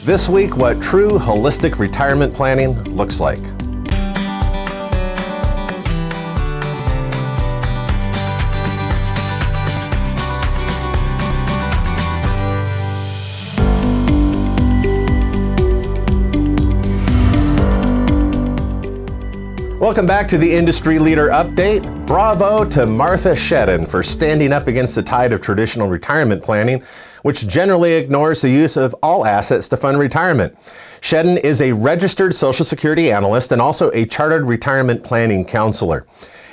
This week, what true holistic retirement planning looks like. Welcome back to the Industry Leader Update. Bravo to Martha Shedden for standing up against the tide of traditional retirement planning, which generally ignores the use of all assets to fund retirement. Shedden is a registered Social Security analyst and also a chartered retirement planning counselor.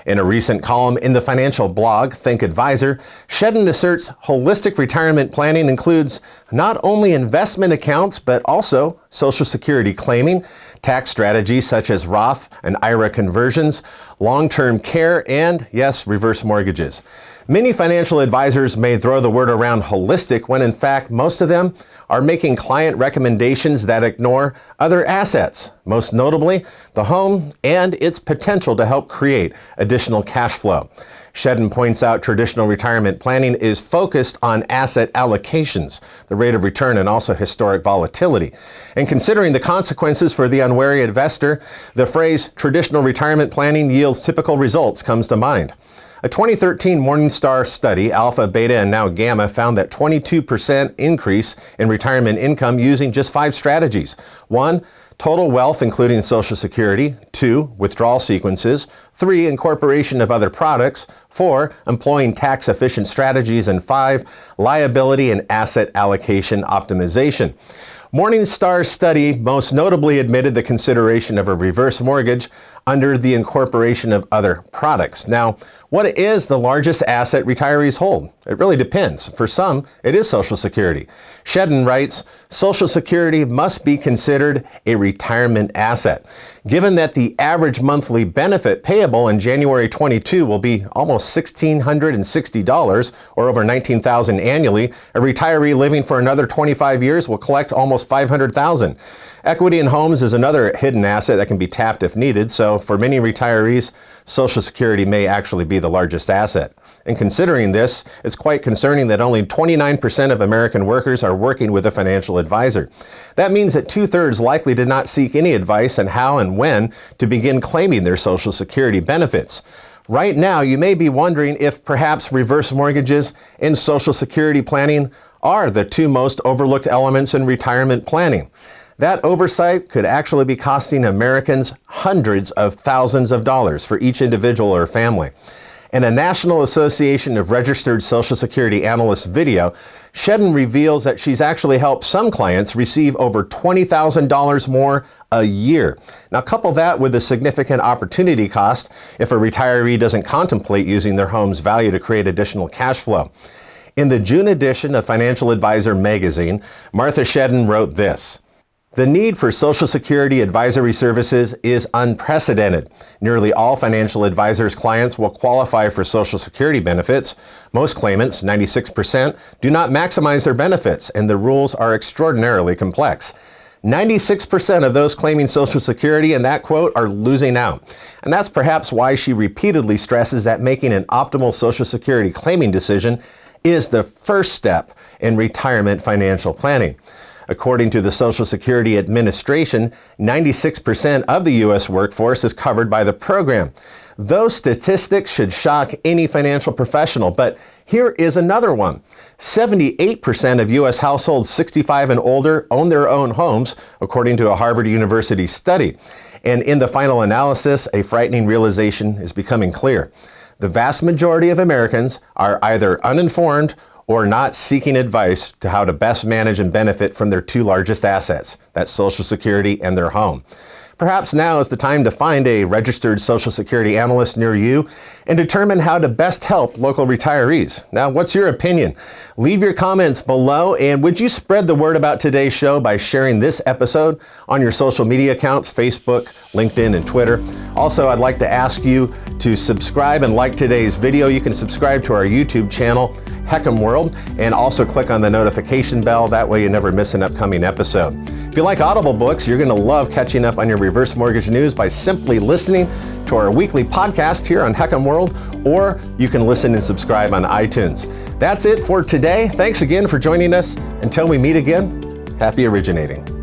In a recent column in the financial blog, Think Advisor, Shedden asserts holistic retirement planning includes not only investment accounts, but also Social Security claiming, tax strategies such as Roth and IRA conversions, long-term care, and, yes, reverse mortgages. Many financial advisors may throw the word around holistic when in fact most of them are making client recommendations that ignore other assets, most notably the home and its potential to help create additional cash flow. Shedden points out traditional retirement planning is focused on asset allocations, the rate of return, and also historic volatility. And considering the consequences for the unwary investor, the phrase traditional retirement planning yields typical results comes to mind. A 2013 Morningstar study, Alpha, Beta, and now Gamma, found that 22% increase in retirement income using just 5 strategies. 1, total wealth including Social Security. 2, withdrawal sequences. 3, incorporation of other products. 4, employing tax-efficient strategies. And 5, liability and asset allocation optimization. Morningstar's study most notably admitted the consideration of a reverse mortgage under the incorporation of other products. Now, what is the largest asset retirees hold? It really depends. For some, it is Social Security. Shedden writes, Social Security must be considered a retirement asset. Given that the average monthly benefit payable in January 22 will be almost $1,660 or over $19,000 annually, a retiree living for another 25 years will collect almost $500,000. Equity in homes is another hidden asset that can be tapped if needed, so for many retirees, Social Security may actually be the largest asset. And considering this, it's quite concerning that only 29% of American workers are working with a financial advisor. That means that 2/3 likely did not seek any advice on how and when to begin claiming their Social Security benefits. Right now, you may be wondering if perhaps reverse mortgages and Social Security planning are the 2 most overlooked elements in retirement planning. That oversight could actually be costing Americans hundreds of thousands of dollars for each individual or family. In a National Association of Registered Social Security Analysts video, Shedden reveals that she's actually helped some clients receive over $20,000 more a year. Now couple that with the significant opportunity cost if a retiree doesn't contemplate using their home's value to create additional cash flow. In the June edition of Financial Advisor magazine, Martha Shedden wrote this: The need for Social Security advisory services is unprecedented. Nearly all financial advisors' clients will qualify for Social Security benefits. Most claimants, 96%, do not maximize their benefits, and the rules are extraordinarily complex. 96% of those claiming Social Security in that quote are losing out. And that's perhaps why she repeatedly stresses that making an optimal Social Security claiming decision is the first step in retirement financial planning. According to the Social Security Administration, 96% of the U.S. workforce is covered by the program. Those statistics should shock any financial professional, but here is another one. 78% of U.S. households 65 and older own their own homes, according to a Harvard University study. And in the final analysis, a frightening realization is becoming clear. The vast majority of Americans are either uninformed or not seeking advice to how to best manage and benefit from their 2 largest assets, that's Social Security and their home. Perhaps now is the time to find a registered Social Security analyst near you and determine how to best help local retirees. Now, what's your opinion? Leave your comments below, and would you spread the word about today's show by sharing this episode on your social media accounts, Facebook, LinkedIn, and Twitter? Also, I'd like to ask you to subscribe and like today's video. You can subscribe to our YouTube channel, Heckam World, and also click on the notification bell. That way you never miss an upcoming episode. If you like Audible books, you're going to love catching up on your reverse mortgage news by simply listening to our weekly podcast here on Heckam World, or you can listen and subscribe on iTunes. That's it for today. Thanks again for joining us. Until we meet again, Happy originating.